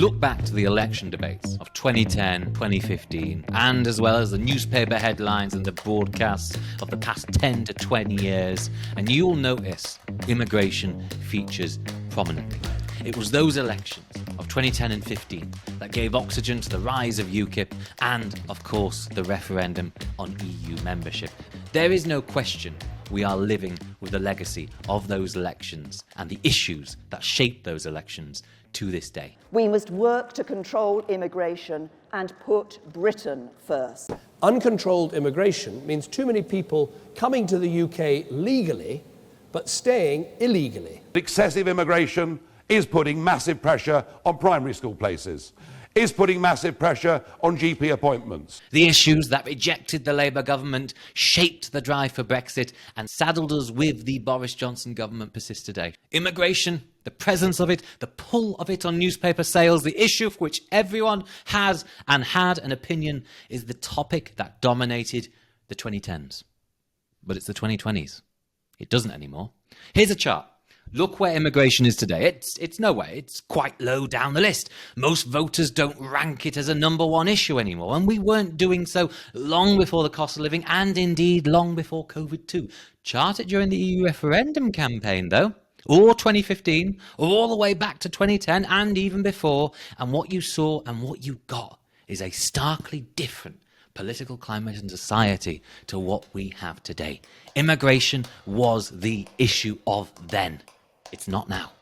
Look back to the election debates of 2010, 2015, and as well as the newspaper headlines and the broadcasts of the past 10 to 20 years, and you'll notice immigration features prominently. It was those elections of 2010 and 15 that gave oxygen to the rise of UKIP and, of course, the referendum on EU membership. There is no question we are living with the legacy of those elections and the issues that shaped those elections to this day. We must work to control immigration and put Britain first. Uncontrolled immigration means too many people coming to the UK legally but staying illegally. Excessive immigration is putting massive pressure on primary school places, is putting massive pressure on GP appointments. The issues that rejected the Labour government, shaped the drive for Brexit, and saddled us with the Boris Johnson government persist today. Immigration, the presence of it, the pull of it on newspaper sales, the issue for which everyone has and had an opinion, is the topic that dominated the 2010s. But it's the 2020s. It doesn't anymore. Here's a chart. Look where immigration is today. It's nowhere. It's quite low down the list. Most voters don't rank it as a number one issue anymore, and we weren't doing so long before the cost of living and indeed long before COVID too. Chart it during the EU referendum campaign though, or 2015, or all the way back to 2010 and even before, and what you saw and what you got is a starkly different political climate and society to what we have today. Immigration was the issue of then. It's not now.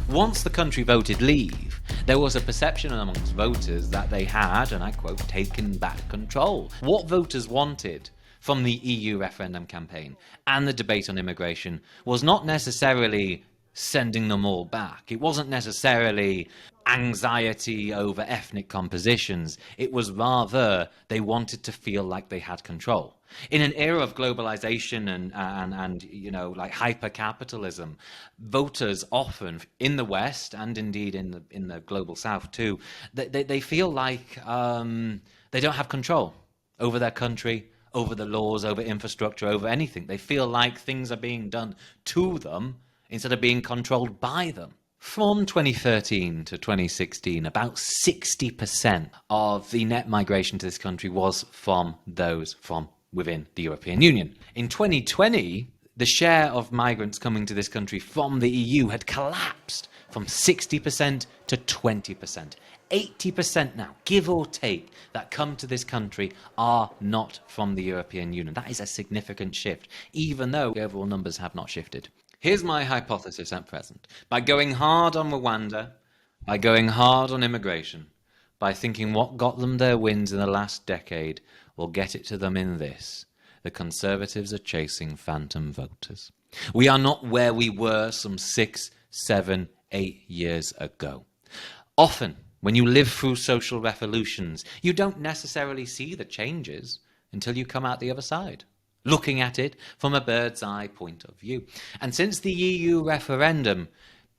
Once the country voted leave, there was a perception amongst voters that they had, and I quote, taken back control. What voters wanted from the EU referendum campaign and the debate on immigration was not necessarily sending them all back. It wasn't necessarily anxiety over ethnic compositions. It was rather they wanted to feel like they had control. In an era of globalization and you know, like hyper-capitalism, voters often in the West and indeed in the global South too, they feel like they don't have control over their country, over the laws, over infrastructure, over anything. They feel like things are being done to them instead of being controlled by them. From 2013 to 2016, about 60% of the net migration to this country was from those from within the European Union. In 2020, the share of migrants coming to this country from the EU had collapsed from 60% to 20%. 80% now, give or take, that come to this country are not from the European Union. That is a significant shift, even though the overall numbers have not shifted. Here's my hypothesis at present. By going hard on Rwanda, by going hard on immigration, by thinking what got them their wins in the last decade will get it to them in this, the Conservatives are chasing phantom voters. We are not where we were some 6, 7, 8 years ago. Often, when you live through social revolutions, you don't necessarily see the changes until you come out the other side, looking at it from a bird's eye point of view. And since the EU referendum,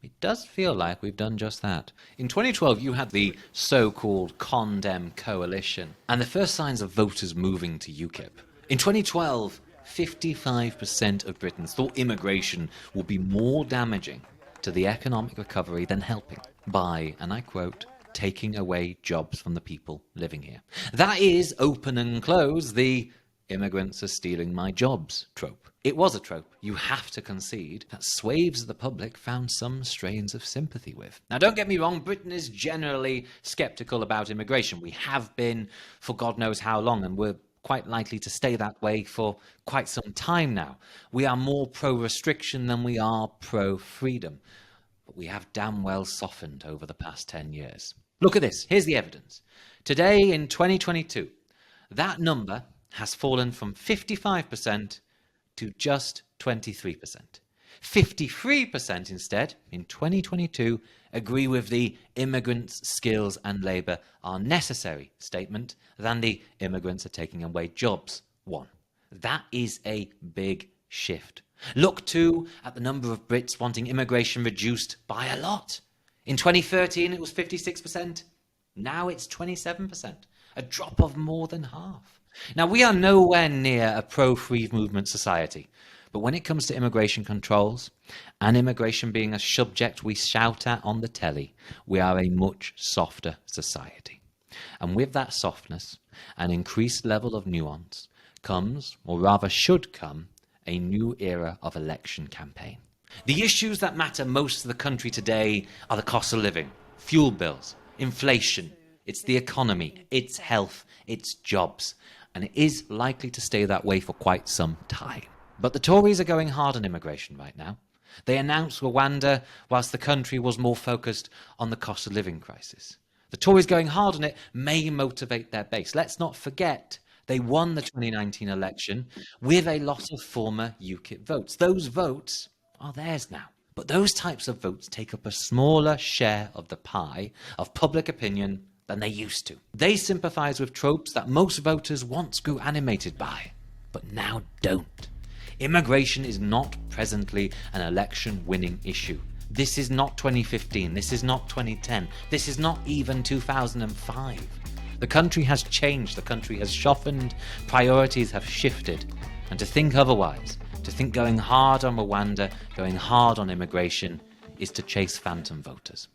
it does feel like we've done just that. In 2012, you had the so-called Condemn coalition and the first signs of voters moving to UKIP. In 2012, 55% of Britons thought immigration would be more damaging to the economic recovery than helping by, and I quote, taking away jobs from the people living here. That is, open and close, the immigrants are stealing my jobs trope. It was a trope. You have to concede that swathes of the public found some strains of sympathy with. Now, don't get me wrong, Britain is generally sceptical about immigration. We have been for God knows how long, and we're quite likely to stay that way for quite some time now. We are more pro-restriction than we are pro-freedom. But we have damn well softened over the past 10 years. Look at this. Here's the evidence. Today, in 2022, that number has fallen from 55% to just 23%. 53% instead, in 2022, agree with the immigrants' skills and labour are necessary statement than the immigrants are taking away jobs one. That is a big shift. Look too at the number of Brits wanting immigration reduced by a lot. In 2013 it was 56%, now it's 27%, a drop of more than half. Now, we are nowhere near a pro-free movement society, But when it comes to immigration controls, and immigration being a subject we shout at on the telly, we are a much softer society. And with that softness, an increased level of nuance, comes, or rather should come, a new era of election campaign. The issues that matter most to the country today are the cost of living, fuel bills, inflation, it's the economy, it's health, it's jobs, and it is likely to stay that way for quite some time. But the Tories are going hard on immigration right now. They announced Rwanda whilst the country was more focused on the cost of living crisis. The Tories going hard on it may motivate their base. Let's not forget they won the 2019 election with a lot of former UKIP votes. Those votes are theirs now. But those types of votes take up a smaller share of the pie of public opinion than they used to. They sympathise with tropes that most voters once grew animated by, but now don't. Immigration is not presently an election-winning issue. This is not 2015, this is not 2010, this is not even 2005. The country has changed, the country has softened, priorities have shifted. And to think otherwise, to think going hard on Rwanda, going hard on immigration, is to chase phantom voters.